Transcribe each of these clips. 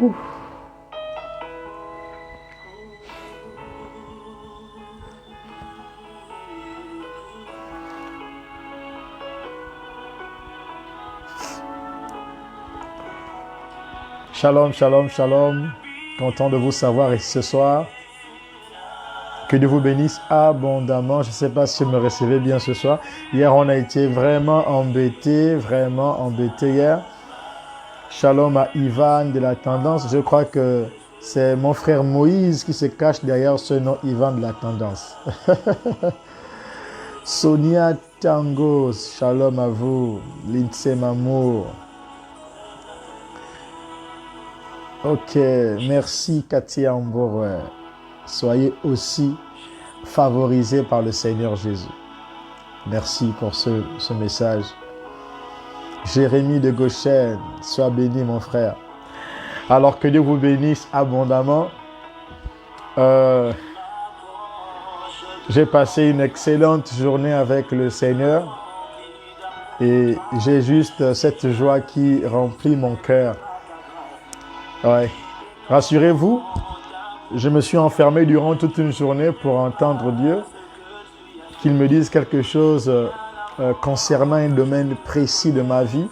Ouh. Shalom, shalom, shalom. Content de vous savoir ici ce soir. Que Dieu vous bénisse abondamment. Je ne sais pas si vous me recevez bien ce soir. Hier, on a été vraiment embêtés hier. Shalom à Ivan de la Tendance. Je crois que c'est mon frère Moïse qui se cache derrière ce nom Ivan de la Tendance. Sonia Tangos, shalom à vous. Lindsay Mamour. Ok, merci Katia Ambor. Soyez aussi favorisés par le Seigneur Jésus. Merci pour ce message. Jérémie de Goshen, sois béni mon frère. Alors que Dieu vous bénisse abondamment. J'ai passé une excellente journée avec le Seigneur et j'ai juste cette joie qui remplit mon cœur. Ouais. Rassurez-vous, je me suis enfermé durant toute une journée pour entendre Dieu, qu'il me dise quelque chose concernant un domaine précis de ma vie.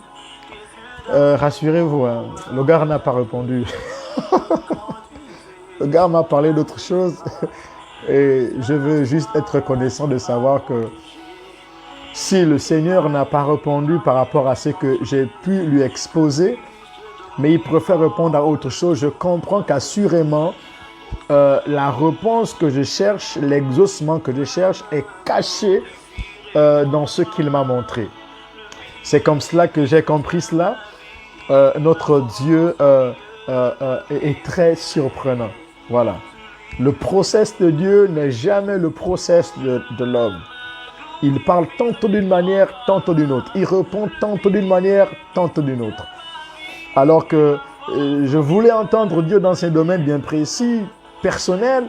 Rassurez-vous, hein, le gars n'a pas répondu. Le gars m'a parlé d'autre chose et je veux juste être reconnaissant de savoir que si le Seigneur n'a pas répondu par rapport à ce que j'ai pu lui exposer, mais il préfère répondre à autre chose, je comprends qu'assurément, la réponse que je cherche, l'exaucement que je cherche est caché dans ce qu'il m'a montré. C'est comme cela que j'ai compris cela. Notre Dieu est très surprenant. Voilà. Le process de Dieu n'est jamais le process de l'homme. Il parle tantôt d'une manière, tantôt d'une autre. Il répond tantôt d'une manière, tantôt d'une autre. Alors que je voulais entendre Dieu dans ces domaines bien précis, personnels.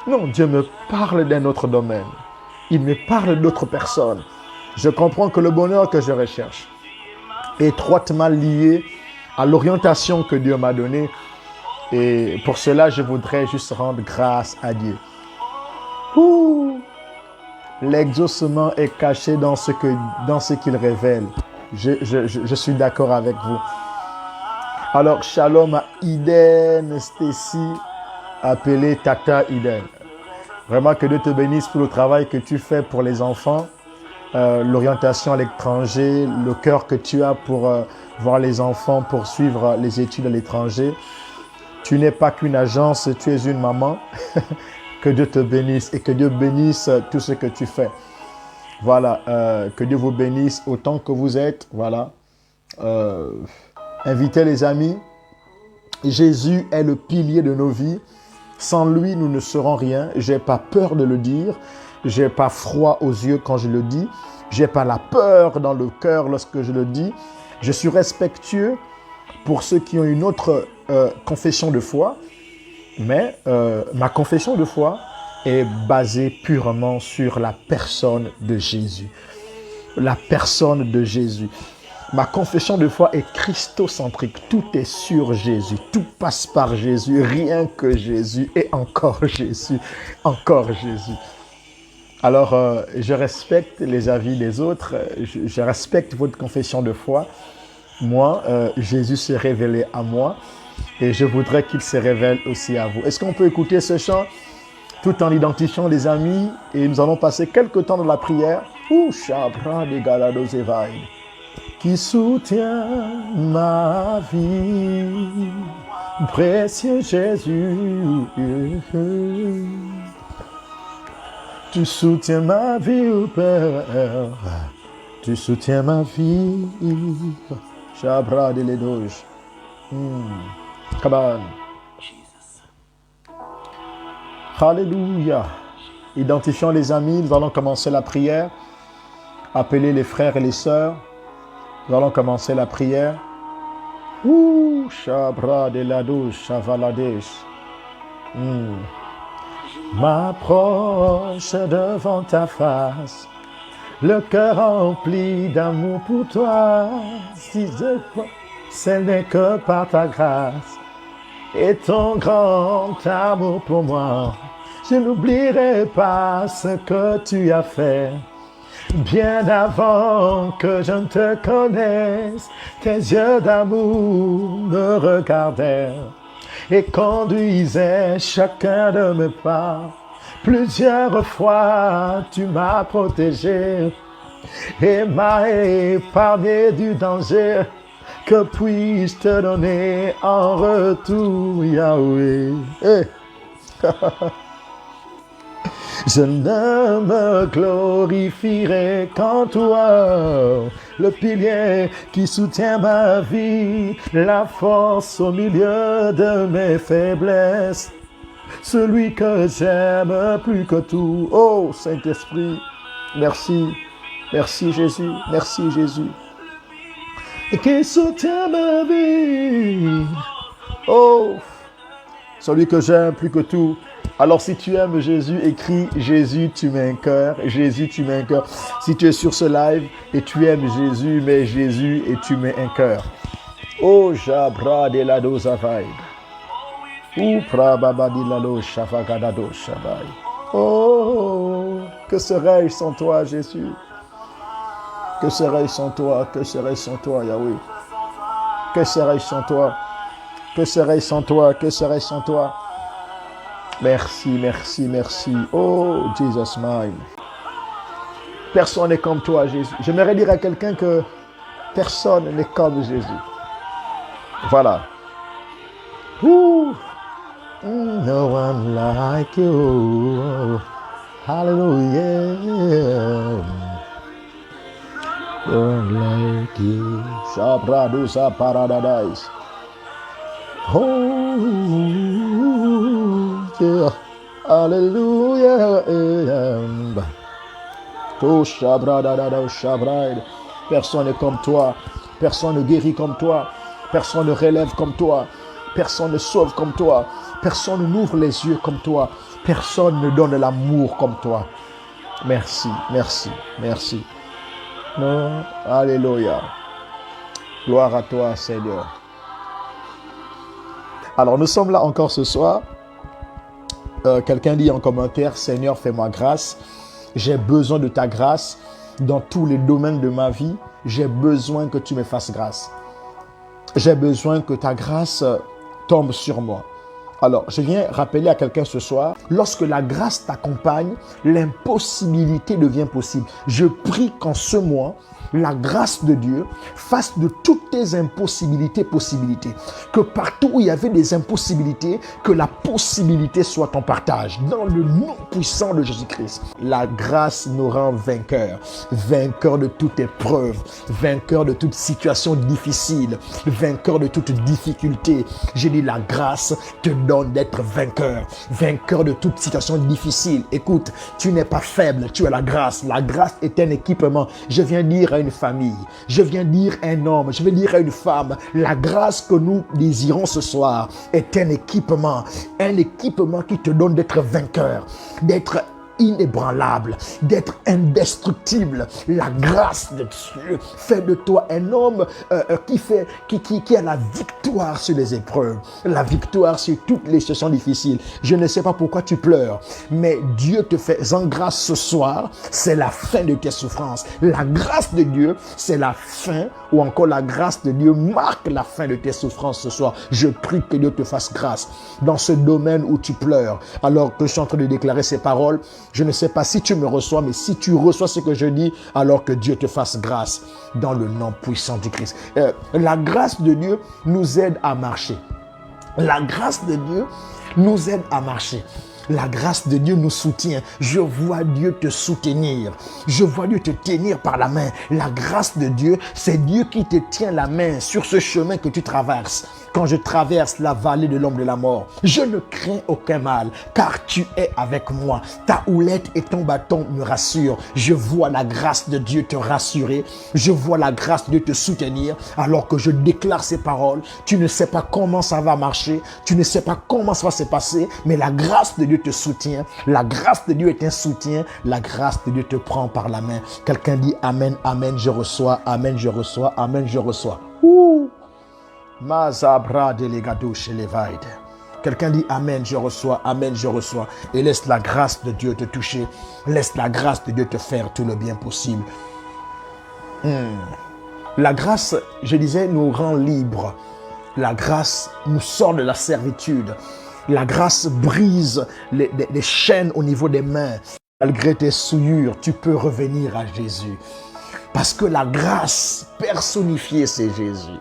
Non, Dieu me parle d'un autre domaine. Il me parle d'autres personnes. Je comprends que le bonheur que je recherche est étroitement lié à l'orientation que Dieu m'a donnée. Et pour cela, je voudrais juste rendre grâce à Dieu. Ouh! L'exaucement est caché dans ce qu'il révèle. Je suis d'accord avec vous. Alors, shalom à Iden, Stacy, appelée Tata Iden. Vraiment que Dieu te bénisse pour le travail que tu fais pour les enfants, l'orientation à l'étranger, le cœur que tu as pour voir les enfants poursuivre les études à l'étranger. Tu n'es pas qu'une agence, tu es une maman. Que Dieu te bénisse et que Dieu bénisse tout ce que tu fais. Voilà, que Dieu vous bénisse autant que vous êtes. Voilà. Invitez les amis. Jésus est le pilier de nos vies. Sans lui, nous ne serons rien. Je n'ai pas peur de le dire. Je n'ai pas froid aux yeux quand je le dis. Je n'ai pas la peur dans le cœur lorsque je le dis. Je suis respectueux pour ceux qui ont une autre confession de foi. Mais ma confession de foi est basée purement sur la personne de Jésus. La personne de Jésus. Ma confession de foi est christocentrique. Tout est sur Jésus. Tout passe par Jésus. Rien que Jésus et encore Jésus. Encore Jésus. Alors, je respecte les avis des autres. Je respecte votre confession de foi. Moi, Jésus s'est révélé à moi. Et je voudrais qu'il se révèle aussi à vous. Est-ce qu'on peut écouter ce chant tout en identifiant les amis? Et nous allons passer quelques temps dans la prière. Ouh, Shabra de Galados Evaï. Qui soutient ma vie, précieux Jésus. Tu soutiens ma vie, oh Père. Tu soutiens ma vie. Shabra de Ledoge. Kaban. Alléluia. Identifions les amis, nous allons commencer la prière. Appelez les frères et les sœurs. Nous allons commencer la prière. Ouh, Shabra de la douche, Chavaladesh. M'approche devant ta face, le cœur rempli d'amour pour toi. Si ce n'est que par ta grâce et ton grand amour pour moi. Je n'oublierai pas ce que tu as fait. Bien avant que je ne te connaisse, tes yeux d'amour me regardèrent et conduisaient chacun de mes pas. Plusieurs fois, tu m'as protégé et m'as épargné du danger. Que puis-je te donner en retour, Yahweh? Hey. Je ne me glorifierai qu'en toi, le pilier qui soutient ma vie, la force au milieu de mes faiblesses, celui que j'aime plus que tout. Oh Saint-Esprit, merci, merci Jésus, merci Jésus. Et qui soutient ma vie, oh, celui que j'aime plus que tout. Alors si tu aimes Jésus, écris Jésus, tu mets un cœur. Jésus, tu mets un cœur. Si tu es sur ce live et tu aimes Jésus, mets Jésus et tu mets un cœur. Oh, Jabra de la dosavai. Ou Prababa de la do Shavagadado Shabai. Oh, que serais-je sans toi, Jésus? Que serais-je sans toi? Que serais-je sans toi, Yahweh? Que serais-je sans toi? Que serais-je sans toi? Que serais-je sans toi? Merci, merci, merci. Oh, Jesus mine. Personne n'est comme toi, Jésus. J'aimerais dire à quelqu'un que personne n'est comme Jésus. Voilà. Ouh. No one like you. Hallelujah. No one like you. Shabradusa paradise. Oh, yeah. Alléluia. Personne n'est comme toi. Personne ne guérit comme toi. Personne ne relève comme toi. Personne ne sauve comme toi. Personne n'ouvre les yeux comme toi. Personne ne donne l'amour comme toi. Merci, merci, merci. Non, alléluia. Gloire à toi, Seigneur. Alors, nous sommes là encore ce soir. Quelqu'un dit en commentaire, Seigneur, fais-moi grâce. J'ai besoin de ta grâce dans tous les domaines de ma vie. J'ai besoin que tu me fasses grâce. J'ai besoin que ta grâce tombe sur moi. Alors, je viens rappeler à quelqu'un ce soir, lorsque la grâce t'accompagne, l'impossibilité devient possible. Je prie qu'en ce mois, la grâce de Dieu fasse de toutes tes impossibilités possibilités. Que partout où il y avait des impossibilités, que la possibilité soit ton partage. Dans le nom puissant de Jésus-Christ, la grâce nous rend vainqueurs. Vainqueurs de toute épreuve, vainqueurs de toute situation difficile, vainqueurs de toute difficulté. J'ai dit la grâce te donne d'être vainqueur. Vainqueur de toute situation difficile. Écoute, tu n'es pas faible, tu as la grâce. La grâce est un équipement. Je viens dire à une famille, je viens dire à un homme, je viens dire à une femme, la grâce que nous désirons ce soir est un équipement qui te donne d'être vainqueur, d'être inébranlable, d'être indestructible. La grâce de Dieu fait de toi un homme qui a la victoire sur les épreuves, la victoire sur toutes les situations difficiles. Je ne sais pas pourquoi tu pleures, mais Dieu te fait en grâce ce soir. C'est la fin de tes souffrances. La grâce de Dieu, c'est la fin, ou encore la grâce de Dieu marque la fin de tes souffrances ce soir. Je prie que Dieu te fasse grâce dans ce domaine où tu pleures. Alors que je suis en train de déclarer ces paroles, je ne sais pas si tu me reçois, mais si tu reçois ce que je dis, alors que Dieu te fasse grâce dans le nom puissant du Christ. La grâce de Dieu nous aide à marcher. La grâce de Dieu nous aide à marcher. La grâce de Dieu nous soutient. Je vois Dieu te soutenir. Je vois Dieu te tenir par la main. La grâce de Dieu, c'est Dieu qui te tient la main sur ce chemin que tu traverses. Quand je traverse la vallée de l'ombre de la mort, je ne crains aucun mal, car tu es avec moi. Ta houlette et ton bâton me rassurent. Je vois la grâce de Dieu te rassurer. Je vois la grâce de Dieu te soutenir. Alors que je déclare ces paroles, tu ne sais pas comment ça va marcher. Tu ne sais pas comment ça va se passer, mais la grâce de Dieu te soutient. La grâce de Dieu est un soutien. La grâce de Dieu te prend par la main. Quelqu'un dit Amen, Amen, je reçois. Amen, je reçois. Amen, je reçois. Ouh. Mazabra delegado chez les Vaide. Quelqu'un dit Amen, je reçois, Amen, je reçois. Et laisse la grâce de Dieu te toucher. Laisse la grâce de Dieu te faire tout le bien possible. La grâce, je disais, nous rend libres. La grâce nous sort de la servitude. La grâce brise les chaînes au niveau des mains. Malgré tes souillures, tu peux revenir à Jésus. Parce que la grâce personnifiée, c'est Jésus.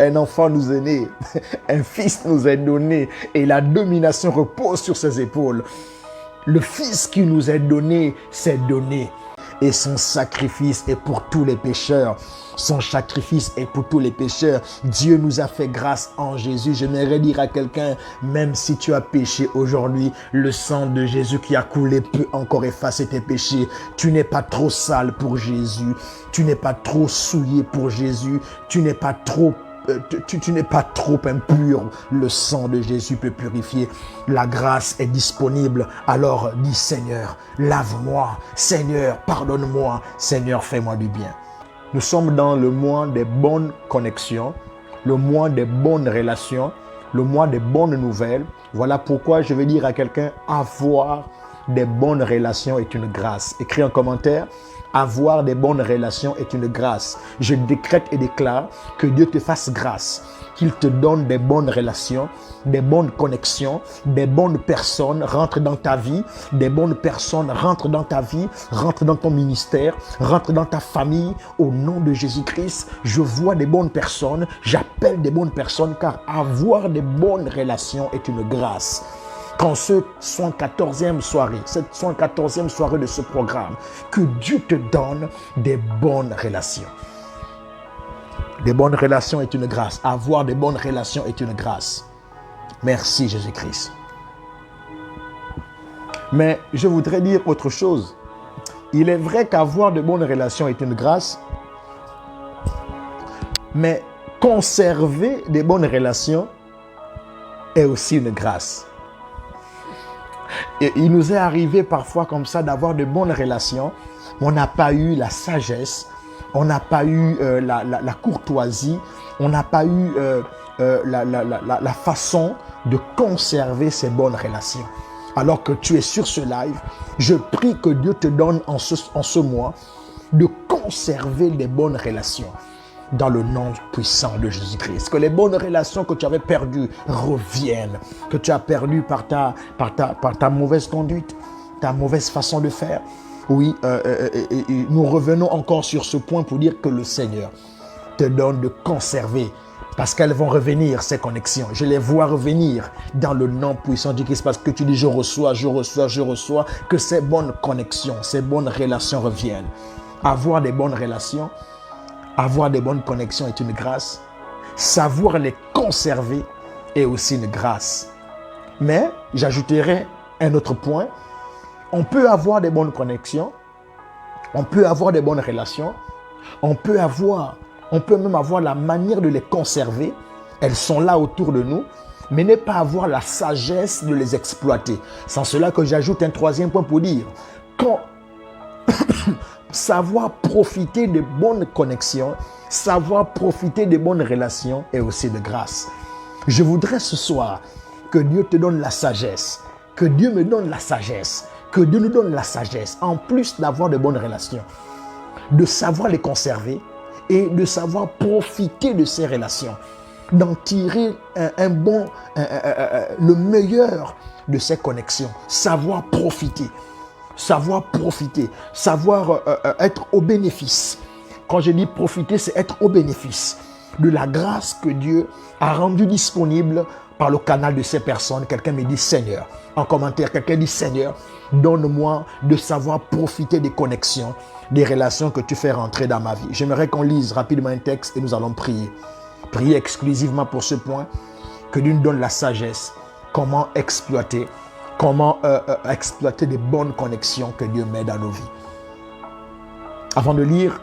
Un enfant nous est né, un fils nous est donné et la domination repose sur ses épaules. Le fils qui nous est donné, s'est donné. Et son sacrifice est pour tous les pécheurs. Son sacrifice est pour tous les pécheurs. Dieu nous a fait grâce en Jésus. J'aimerais dire à quelqu'un, même si tu as péché aujourd'hui, le sang de Jésus qui a coulé peut encore effacer tes péchés. Tu n'es pas trop sale pour Jésus. Tu n'es pas trop souillé pour Jésus. Tu n'es pas trop impur. Le sang de Jésus peut purifier. La grâce est disponible. Alors dis Seigneur, lave-moi. Seigneur, pardonne-moi. Seigneur, fais-moi du bien. Nous sommes dans le mois des bonnes connexions, le mois des bonnes relations, le mois des bonnes nouvelles. Voilà pourquoi je vais dire à quelqu'un, avoir des bonnes relations est une grâce. Écris en commentaire. Avoir des bonnes relations est une grâce. Je décrète et déclare que Dieu te fasse grâce, qu'il te donne des bonnes relations, des bonnes connexions, des bonnes personnes rentrent dans ta vie, des bonnes personnes rentrent dans ta vie, rentrent dans ton ministère, rentrent dans ta famille. Au nom de Jésus-Christ, je vois des bonnes personnes, j'appelle des bonnes personnes car avoir des bonnes relations est une grâce. Quand ce 114e soirée, cette 114e soirée de ce programme, que Dieu te donne des bonnes relations. Des bonnes relations est une grâce. Avoir des bonnes relations est une grâce. Merci Jésus-Christ. Mais je voudrais dire autre chose. Il est vrai qu'avoir de bonnes relations est une grâce, mais conserver des bonnes relations est aussi une grâce. Et il nous est arrivé parfois comme ça d'avoir de bonnes relations. On n'a pas eu la sagesse, on n'a pas eu la courtoisie, on n'a pas eu la façon de conserver ces bonnes relations. Alors que tu es sur ce live, je prie que Dieu te donne en ce mois de conserver les bonnes relations. Dans le nom puissant de Jésus-Christ. Que les bonnes relations que tu avais perdues reviennent. Que tu as perdues par ta mauvaise conduite, ta mauvaise façon de faire. Oui, nous revenons encore sur ce point pour dire que le Seigneur te donne de conserver. Parce qu'elles vont revenir, ces connexions. Je les vois revenir dans le nom puissant de Christ. Parce que tu dis, je reçois. Que ces bonnes connexions, ces bonnes relations reviennent. Avoir des bonnes relations, avoir des bonnes connexions est une grâce. Savoir les conserver est aussi une grâce. Mais j'ajouterai un autre point. On peut avoir des bonnes connexions. On peut avoir des bonnes relations. On peut même avoir la manière de les conserver. Elles sont là autour de nous. Mais ne pas avoir la sagesse de les exploiter. C'est en cela que j'ajoute un troisième point pour dire. Quand savoir profiter de bonnes connexions, savoir profiter de bonnes relations est aussi de grâce. Je voudrais ce soir que Dieu te donne la sagesse, que Dieu me donne la sagesse, que Dieu nous donne la sagesse, en plus d'avoir de bonnes relations, de savoir les conserver et de savoir profiter de ces relations, d'en tirer le meilleur de ces connexions, savoir profiter. Savoir être au bénéfice. Quand je dis profiter, c'est être au bénéfice de la grâce que Dieu a rendue disponible par le canal de ces personnes. Quelqu'un me dit Seigneur. En commentaire, quelqu'un dit Seigneur, donne-moi de savoir profiter des connexions, des relations que tu fais rentrer dans ma vie. J'aimerais qu'on lise rapidement un texte et nous allons prier. Prier exclusivement pour ce point, que Dieu nous donne la sagesse. Comment exploiter des bonnes connexions que Dieu met dans nos vies. Avant de lire,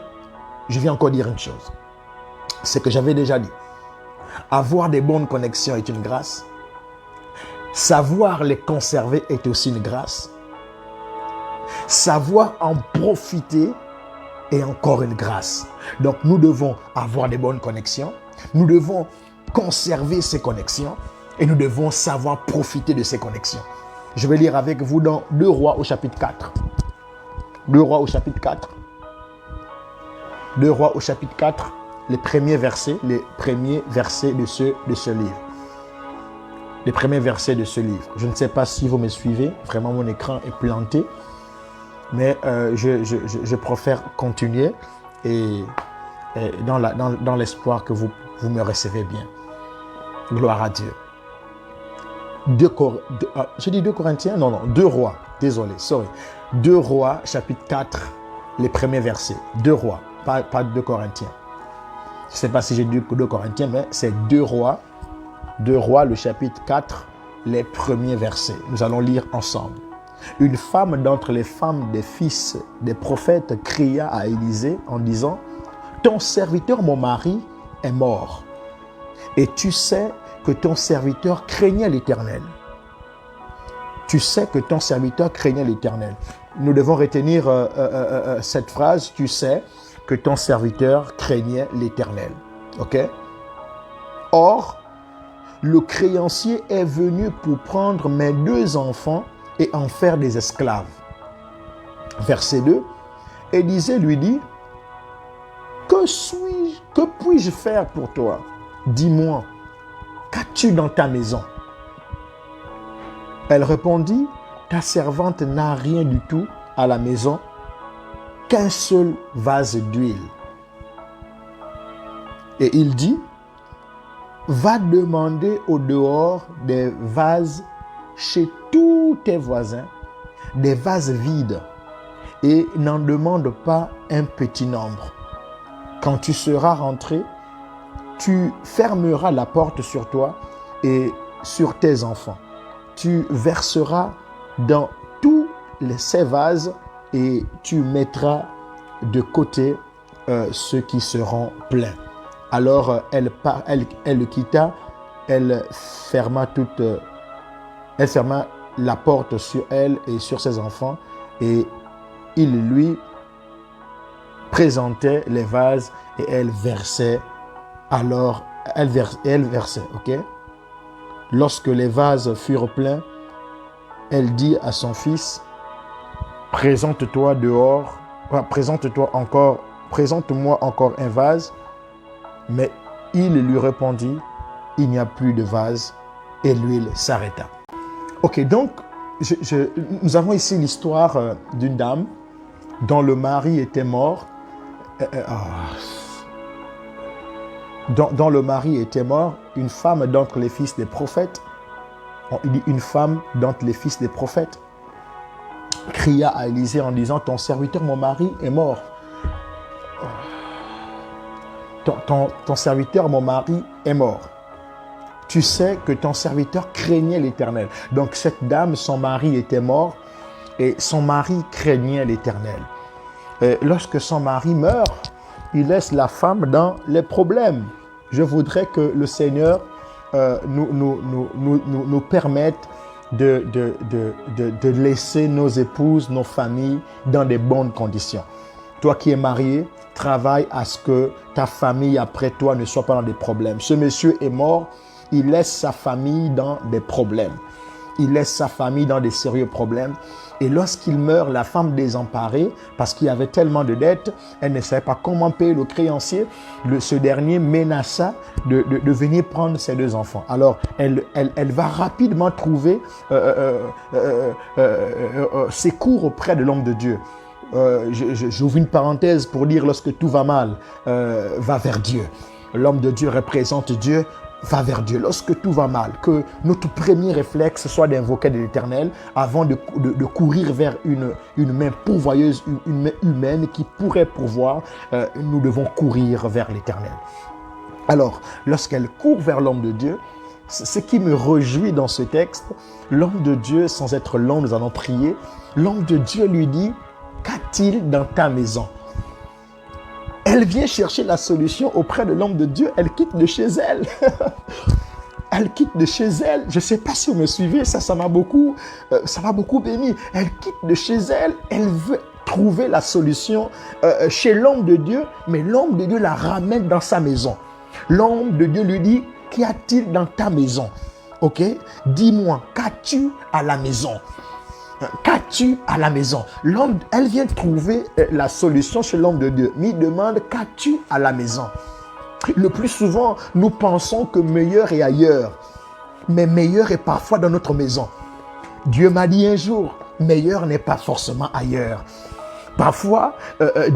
je viens encore dire une chose. C'est que j'avais déjà dit. Avoir des bonnes connexions est une grâce. Savoir les conserver est aussi une grâce. Savoir en profiter est encore une grâce. Donc nous devons avoir des bonnes connexions. Nous devons conserver ces connexions et nous devons savoir profiter de ces connexions. Je vais lire avec vous dans 2 Rois au chapitre 4. 2 Rois au chapitre 4. 2 Rois au chapitre 4, les premiers versets de ce livre. Les premiers versets de ce livre. Je ne sais pas si vous me suivez. Vraiment, mon écran est planté. Mais je préfère continuer et dans l'espoir que vous me recevez bien. Gloire à Dieu. 2 Corinthiens? Non, 2 Rois. Désolé, sorry. 2 Rois, chapitre 4, les premiers versets. 2 Rois, pas 2 Corinthiens. Je ne sais pas si j'ai dit 2 Corinthiens, mais c'est 2 Rois. 2 Rois, le chapitre 4, les premiers versets. Nous allons lire ensemble. Une femme d'entre les femmes des fils des prophètes cria à Élisée en disant: ton serviteur, mon mari, est mort. Et tu sais que ton serviteur craignait l'Éternel. Tu sais que ton serviteur craignait l'Éternel. Nous devons retenir cette phrase. Tu sais que ton serviteur craignait l'Éternel. Ok? Or, le créancier est venu pour prendre mes 2 enfants et en faire des esclaves. Verset 2. Élisée lui dit: que puis-je faire pour toi? Dis-moi, qu'as-tu dans ta maison? Elle répondit: ta servante n'a rien du tout à la maison, qu'un seul vase d'huile. Et il dit: va demander au dehors des vases chez tous tes voisins, des vases vides, et n'en demande pas un petit nombre. Quand tu seras rentré, tu fermeras la porte sur toi et sur tes enfants. Tu verseras dans tous ces vases et tu mettras de côté ceux qui seront pleins. Alors elle le quitta, elle ferma la porte sur elle et sur ses enfants, et il lui présentait les vases et elle versait. Alors elle versait, ok? Lorsque les vases furent pleins, elle dit à son fils: présente-moi encore un vase. Mais il lui répondit: il n'y a plus de vase, et l'huile s'arrêta. Ok, donc nous avons ici l'histoire d'une dame dont le mari était mort. Dont le mari était mort, une femme d'entre les fils des prophètes, il dit une femme d'entre les fils des prophètes, cria à Élisée en disant: ton serviteur, mon mari, est mort. Ton serviteur, mon mari, est mort. Tu sais que ton serviteur craignait l'Éternel. Donc cette dame, son mari était mort et son mari craignait l'Éternel. Lorsque son mari meurt, il laisse la femme dans les problèmes. Je voudrais que le Seigneur nous permette de laisser nos épouses, nos familles dans des bonnes conditions. Toi qui es marié, travaille à ce que ta famille après toi ne soit pas dans des problèmes. Ce monsieur est mort, il laisse sa famille dans des problèmes. Il laisse sa famille dans des sérieux problèmes. Et lorsqu'il meurt, la femme désemparée, parce qu'il y avait tellement de dettes, elle ne savait pas comment payer le créancier. Ce dernier menaça de venir prendre ses 2 enfants. Alors, elle va rapidement trouver secours auprès de l'homme de Dieu. J'ouvre une parenthèse pour dire: lorsque tout va mal, va vers Dieu. L'homme de Dieu représente Dieu. Va vers Dieu. Lorsque tout va mal, que notre premier réflexe soit d'invoquer de l'Éternel avant de courir vers une main pourvoyeuse, une main humaine qui pourrait pourvoir. Nous devons courir vers l'Éternel. Alors, lorsqu'elle court vers l'homme de Dieu, ce qui me réjouit dans ce texte, l'homme de Dieu, sans être long, nous allons prier, l'homme de Dieu lui dit: qu'a-t-il dans ta maison? Elle vient chercher la solution auprès de l'homme de Dieu. Elle quitte de chez elle. Elle quitte de chez elle. Je ne sais pas si vous me suivez. Ça m'a beaucoup béni. Elle quitte de chez elle. Elle veut trouver la solution chez l'homme de Dieu. Mais l'homme de Dieu la ramène dans sa maison. L'homme de Dieu lui dit: qu'y a-t-il dans ta maison? Ok? Dis-moi, qu'as-tu à la maison? Qu'as-tu à la maison? L'homme, elle vient trouver la solution chez l'homme de Dieu. Mais il demande, qu'as-tu à la maison? Le plus souvent, nous pensons que meilleur est ailleurs. Mais meilleur est parfois dans notre maison. Dieu m'a dit un jour, meilleur n'est pas forcément ailleurs. Parfois,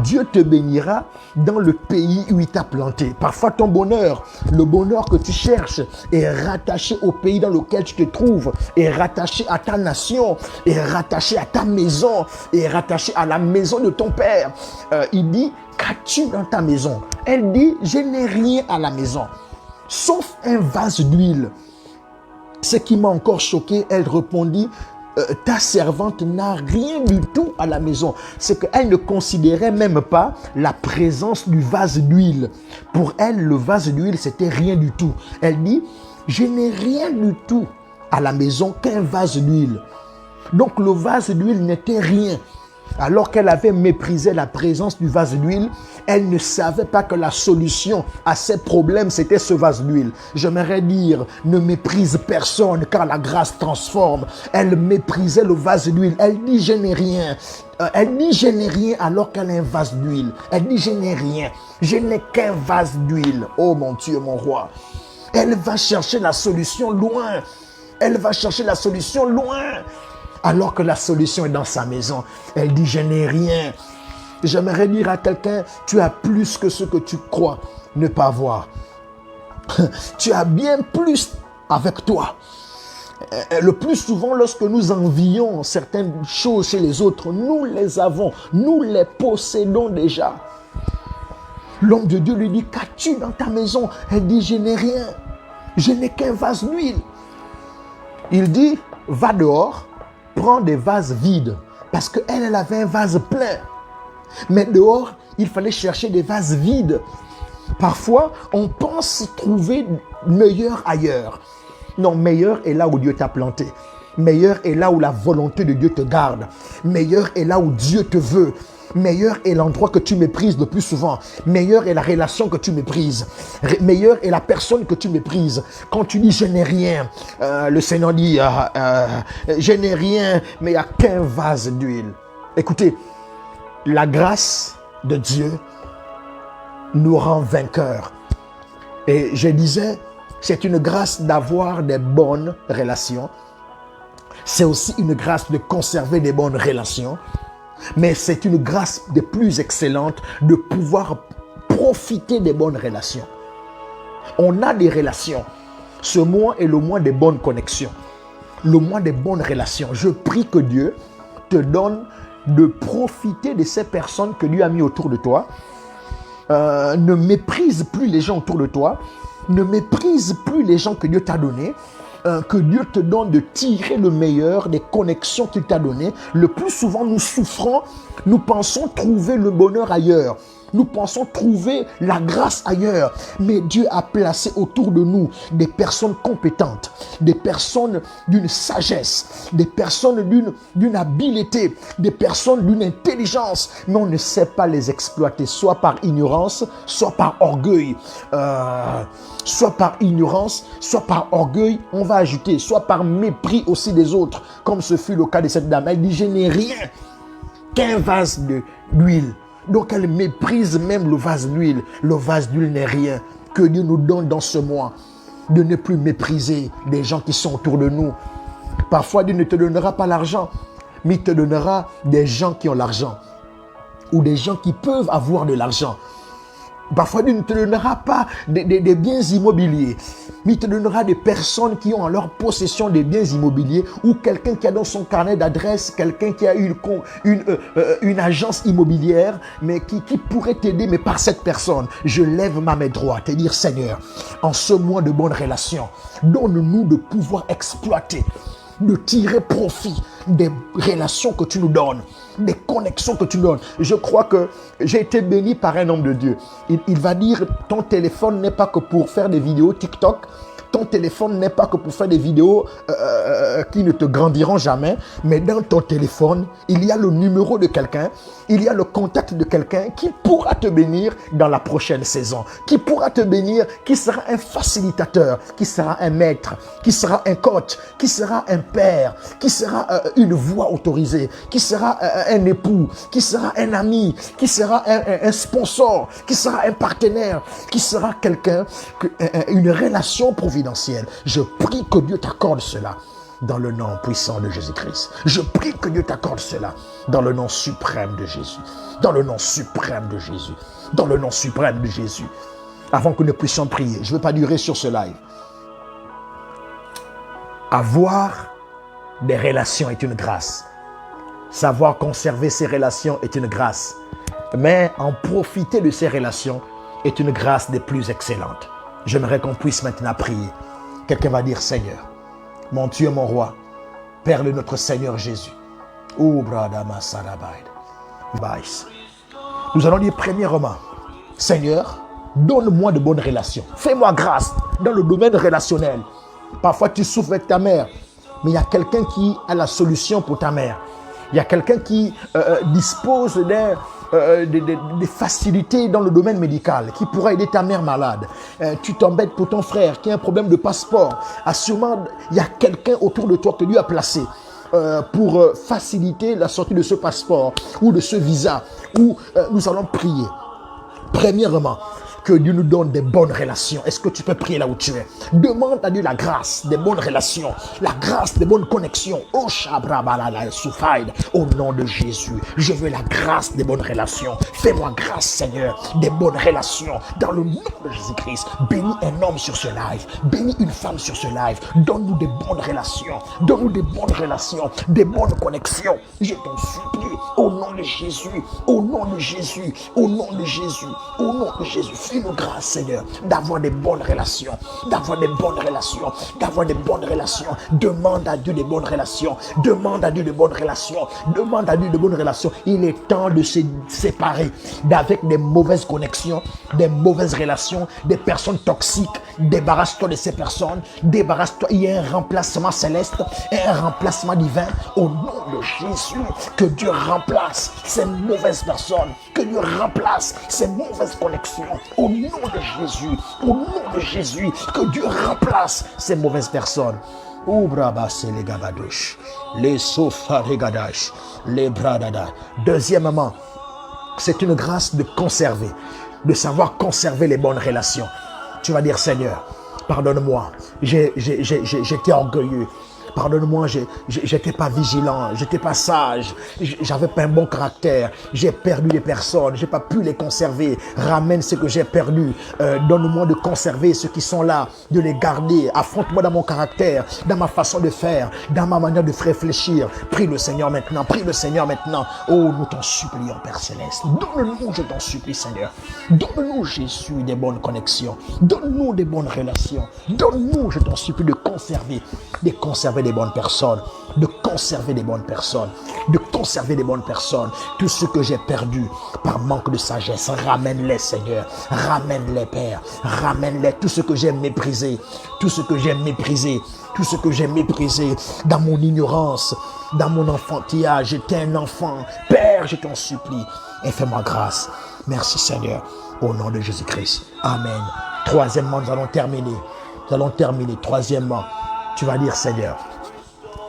Dieu te bénira dans le pays où il t'a planté. Parfois, ton bonheur, le bonheur que tu cherches est rattaché au pays dans lequel tu te trouves, est rattaché à ta nation, est rattaché à ta maison, est rattaché à la maison de ton père. Il dit, qu'as-tu dans ta maison? Elle dit, je n'ai rien à la maison, sauf un vase d'huile. Ce qui m'a encore choqué, elle répondit, ta servante n'a rien du tout à la maison. C'est qu'elle ne considérait même pas la présence du vase d'huile. Pour elle, le vase d'huile, c'était rien du tout. Elle dit, je n'ai rien du tout à la maison qu'un vase d'huile. Donc le vase d'huile n'était rien. Alors qu'elle avait méprisé la présence du vase d'huile, elle ne savait pas que la solution à ses problèmes, c'était ce vase d'huile. J'aimerais dire, ne méprise personne car la grâce transforme. Elle méprisait le vase d'huile. Elle dit, je n'ai rien. Elle dit, je n'ai rien alors qu'elle a un vase d'huile. Elle dit, je n'ai rien. Je n'ai qu'un vase d'huile. Oh mon Dieu, mon roi. Elle va chercher la solution loin. Elle va chercher la solution loin. Alors que la solution est dans sa maison. Elle dit, je n'ai rien. J'aimerais dire à quelqu'un, tu as plus que ce que tu crois ne pas avoir. Tu as bien plus avec toi. Le plus souvent, lorsque nous envions certaines choses chez les autres, nous les avons, nous les possédons déjà. L'homme de Dieu lui dit, qu'as-tu dans ta maison? Elle dit, je n'ai rien. Je n'ai qu'un vase d'huile. Il dit, va dehors. Prends des vases vides. Parce qu'elle, elle avait un vase plein. Mais dehors, il fallait chercher des vases vides. Parfois, on pense trouver meilleur ailleurs. Non, meilleur est là où Dieu t'a planté. Meilleur est là où la volonté de Dieu te garde. Meilleur est là où Dieu te veut. Meilleur est l'endroit que tu méprises le plus souvent. Meilleur est la relation que tu méprises. Meilleur est la personne que tu méprises. Quand tu dis je n'ai rien, le Seigneur dit je n'ai rien, mais il n'y a qu'un vase d'huile. Écoutez, la grâce de Dieu nous rend vainqueurs. Et je disais, c'est une grâce d'avoir des bonnes relations. C'est aussi une grâce de conserver des bonnes relations. Mais c'est une grâce de plus excellente de pouvoir profiter des bonnes relations. On a des relations. Ce mois est le mois des bonnes connexions. Le mois des bonnes relations. Je prie que Dieu te donne de profiter de ces personnes que Dieu a mis autour de toi. Ne méprise plus les gens autour de toi. Ne méprise plus les gens que Dieu t'a donnés. Que Dieu te donne de tirer le meilleur des connexions qu'il t'a données. Le plus souvent, nous souffrons, nous pensons trouver le bonheur ailleurs. Nous pensons trouver la grâce ailleurs. Mais Dieu a placé autour de nous des personnes compétentes, des personnes d'une sagesse, des personnes d'une habileté, des personnes d'une intelligence. Mais on ne sait pas les exploiter, soit par ignorance, soit par orgueil. Soit par ignorance, soit par orgueil, on va ajouter, soit par mépris aussi des autres, comme ce fut le cas de cette dame. Elle dit, je n'ai rien qu'un vase d'huile. Donc elle méprise même le vase d'huile. Le vase d'huile n'est rien. Que Dieu nous donne dans ce mois de ne plus mépriser les gens qui sont autour de nous. Parfois Dieu ne te donnera pas l'argent, mais il te donnera des gens qui ont l'argent. Ou des gens qui peuvent avoir de l'argent. Parfois, Dieu ne te donnera pas des biens immobiliers, mais il te donnera des personnes qui ont en leur possession des biens immobiliers ou quelqu'un qui a dans son carnet d'adresse, quelqu'un qui a une agence immobilière, mais qui pourrait t'aider, mais par cette personne. Je lève ma main droite et dire, Seigneur, en ce mois de bonnes relations, donne-nous de pouvoir exploiter, de tirer profit des relations que tu nous donnes, des connexions que tu nous donnes. Je crois que j'ai été béni par un homme de Dieu. Il va dire, ton téléphone n'est pas que pour faire des vidéos TikTok. Ton téléphone n'est pas que pour faire des vidéos qui ne te grandiront jamais, mais dans ton téléphone, il y a le numéro de quelqu'un, il y a le contact de quelqu'un qui pourra te bénir dans la prochaine saison, qui pourra te bénir, qui sera un facilitateur, qui sera un maître, qui sera un coach, qui sera un père, qui sera une voix autorisée, qui sera un époux, qui sera un ami, qui sera un sponsor, qui sera un partenaire, qui sera quelqu'un, une relation providentielle. Je prie que Dieu t'accorde cela dans le nom puissant de Jésus-Christ. Je prie que Dieu t'accorde cela dans le nom suprême de Jésus. Dans le nom suprême de Jésus. Dans le nom suprême de Jésus. Avant que nous puissions prier, je ne veux pas durer sur ce live. Avoir des relations est une grâce. Savoir conserver ces relations est une grâce. Mais en profiter de ces relations est une grâce des plus excellentes. J'aimerais qu'on puisse maintenant prier. Quelqu'un va dire, Seigneur, mon Dieu, mon roi, Père de notre Seigneur Jésus. Nous allons dire premièrement, Seigneur, donne-moi de bonnes relations. Fais-moi grâce dans le domaine relationnel. Parfois tu souffres avec ta mère, mais il y a quelqu'un qui a la solution pour ta mère. Il y a quelqu'un qui dispose des facilités dans le domaine médical, qui pourra aider ta mère malade. Tu t'embêtes pour ton frère qui a un problème de passeport. Assurément, il y a quelqu'un autour de toi que Dieu a placé pour faciliter la sortie de ce passeport ou de ce visa, où nous allons prier. Premièrement, que Dieu nous donne des bonnes relations. Est-ce que tu peux prier là où tu es? Demande à Dieu la grâce des bonnes relations, la grâce des bonnes connexions. Oh, au nom de Jésus, je veux la grâce des bonnes relations. Fais-moi grâce, Seigneur, des bonnes relations. Dans le nom de Jésus-Christ, bénis un homme sur ce live, bénis une femme sur ce live. Donne-nous des bonnes relations, donne-nous des bonnes relations, des bonnes connexions. Je t'en supplie, au nom de Jésus, au nom de Jésus, au nom de Jésus, au nom de Jésus. Fais-nous grâce, Seigneur, d'avoir des bonnes relations, d'avoir des bonnes relations, d'avoir des bonnes relations. Demande à Dieu des bonnes relations, demande à Dieu de bonnes relations, demande à Dieu de bonnes relations. Il est temps de se séparer d'avec des mauvaises connexions, des mauvaises relations, des personnes toxiques. Débarrasse-toi de ces personnes, débarrasse-toi. Il y a un remplacement céleste et un remplacement divin au nom de Jésus. Que Dieu remplace ces mauvaises personnes, que Dieu remplace ces mauvaises connexions. Au nom de Jésus, au nom de Jésus, que Dieu remplace ces mauvaises personnes. Deuxièmement, c'est une grâce de conserver, de savoir conserver les bonnes relations. Tu vas dire, Seigneur, pardonne-moi, j'étais orgueilleux. Pardonne-moi, j'étais pas vigilant, j'étais pas sage, j'avais pas un bon caractère, j'ai perdu des personnes, j'ai pas pu les conserver. Ramène ce que j'ai perdu, donne-moi de conserver ceux qui sont là, de les garder. Affronte-moi dans mon caractère, dans ma façon de faire, dans ma manière de réfléchir. Prie le Seigneur maintenant, prie le Seigneur maintenant. Oh, nous t'en supplions, Père Céleste. Donne-nous, je t'en supplie, Seigneur. Donne-nous, Jésus, des bonnes connexions. Donne-nous des bonnes relations. Donne-nous, je t'en supplie, de conserver des bonnes personnes, de conserver des bonnes personnes, de conserver des bonnes personnes. Tout ce que j'ai perdu par manque de sagesse, ramène-les, Seigneur, ramène-les, Père, ramène-les. Tout ce que j'ai méprisé, tout ce que j'ai méprisé, tout ce que j'ai méprisé dans mon ignorance, dans mon enfantillage. J'étais un enfant, Père, je t'en supplie, et fais-moi grâce. Merci, Seigneur, au nom de Jésus-Christ. Amen. Troisièmement, nous allons terminer. Troisièmement, tu vas dire, Seigneur,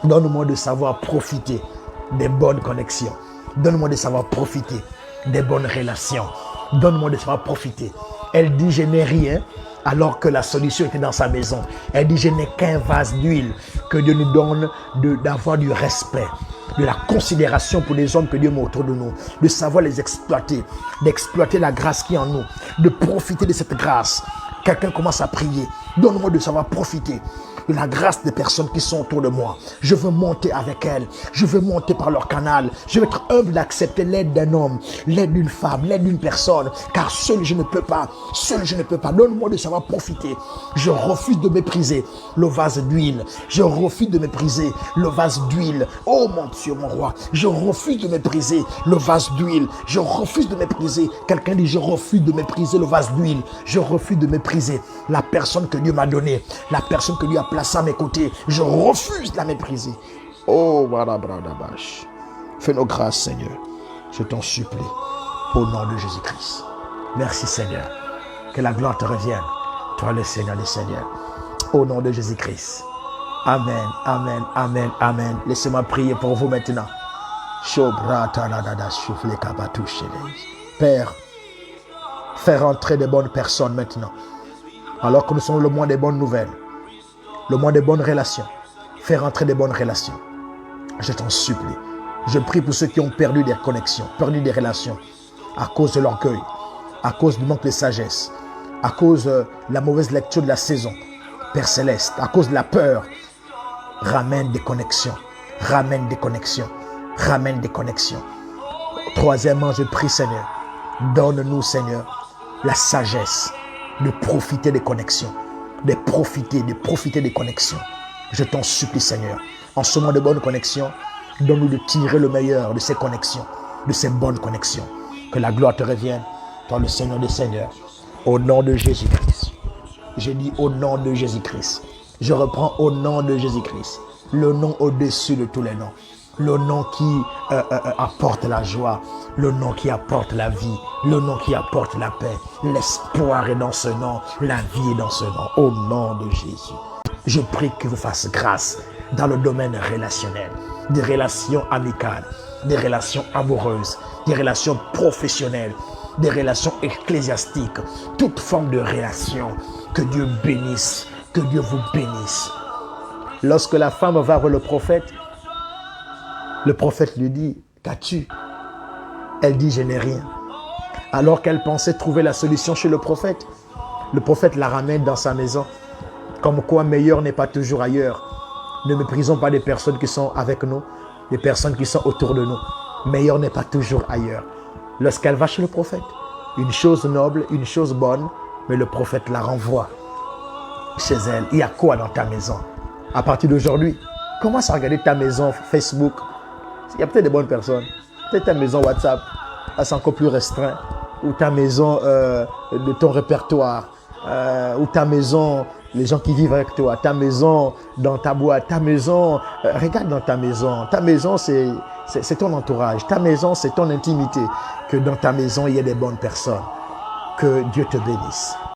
donne-moi de savoir profiter des bonnes connexions. Donne-moi de savoir profiter des bonnes relations. Donne-moi de savoir profiter. Elle dit, je n'ai rien, alors que la solution était dans sa maison. Elle dit, je n'ai qu'un vase d'huile. Que Dieu nous donne d'avoir du respect, de la considération pour les hommes que Dieu met autour de nous, de savoir les exploiter, d'exploiter la grâce qui est en nous, de profiter de cette grâce. Quelqu'un commence à prier. Donne-moi de savoir profiter de la grâce des personnes qui sont autour de moi. Je veux monter avec elles. Je veux monter par leur canal. Je veux être humble d'accepter l'aide d'un homme, l'aide d'une femme, l'aide d'une personne. Car seul je ne peux pas. Seul je ne peux pas. Donne-moi de savoir profiter. Je refuse de mépriser le vase d'huile. Je refuse de mépriser le vase d'huile. Oh mon Dieu, mon roi. Je refuse de mépriser le vase d'huile. Je refuse de mépriser. Quelqu'un dit, je refuse de mépriser le vase d'huile. Je refuse de mépriser mépriser la personne que Dieu m'a donnée, la personne que Dieu a placée à mes côtés. Je refuse de la mépriser. Oh, voilà, bradabash. Fais-nous grâce, Seigneur. Je t'en supplie, au nom de Jésus-Christ. Merci, Seigneur. Que la gloire te revienne, toi le Seigneur des Seigneurs. Au nom de Jésus-Christ. Amen, amen, amen, amen. Laissez-moi prier pour vous maintenant. Père, fais rentrer de bonnes personnes maintenant. Alors que nous sommes le mois des bonnes nouvelles, le mois des bonnes relations, fais rentrer des bonnes relations. Je t'en supplie. Je prie pour ceux qui ont perdu des connexions, perdu des relations, à cause de l'orgueil, à cause du manque de sagesse, à cause de la mauvaise lecture de la saison. Père Céleste, à cause de la peur, ramène des connexions, ramène des connexions, ramène des connexions. Troisièmement, je prie, Seigneur, donne-nous, Seigneur, la sagesse de profiter des connexions, de profiter des connexions. Je t'en supplie, Seigneur, en ce moment de bonnes connexions, donne-nous de tirer le meilleur de ces connexions, de ces bonnes connexions. Que la gloire te revienne, toi le Seigneur des Seigneurs, au nom de Jésus-Christ. Je dis au nom de Jésus-Christ. Je reprends au nom de Jésus-Christ. Le nom au-dessus de tous les noms. Le nom qui apporte la joie. Le nom qui apporte la vie. Le nom qui apporte la paix. L'espoir est dans ce nom. La vie est dans ce nom. Au nom de Jésus. Je prie que vous fasse grâce dans le domaine relationnel. Des relations amicales. Des relations amoureuses. Des relations professionnelles. Des relations ecclésiastiques. Toute forme de relation. Que Dieu bénisse. Que Dieu vous bénisse. Lorsque la femme va voir le prophète lui dit, qu'as-tu? Elle dit, je n'ai rien. Alors qu'elle pensait trouver la solution chez le prophète la ramène dans sa maison. Comme quoi, meilleur n'est pas toujours ailleurs. Ne méprisons pas les personnes qui sont avec nous, les personnes qui sont autour de nous. Meilleur n'est pas toujours ailleurs. Lorsqu'elle va chez le prophète, une chose noble, une chose bonne, mais le prophète la renvoie chez elle. Il y a quoi dans ta maison? À partir d'aujourd'hui, commence à regarder ta maison Facebook. Il y a peut-être des bonnes personnes. Peut-être ta maison WhatsApp, c'est encore plus restreint. Ou ta maison de ton répertoire. Ou ta maison, les gens qui vivent avec toi. Ta maison dans ta boîte. Ta maison, regarde dans ta maison. Ta maison, c'est ton entourage. Ta maison, c'est ton intimité. Que dans ta maison, il y ait des bonnes personnes. Que Dieu te bénisse.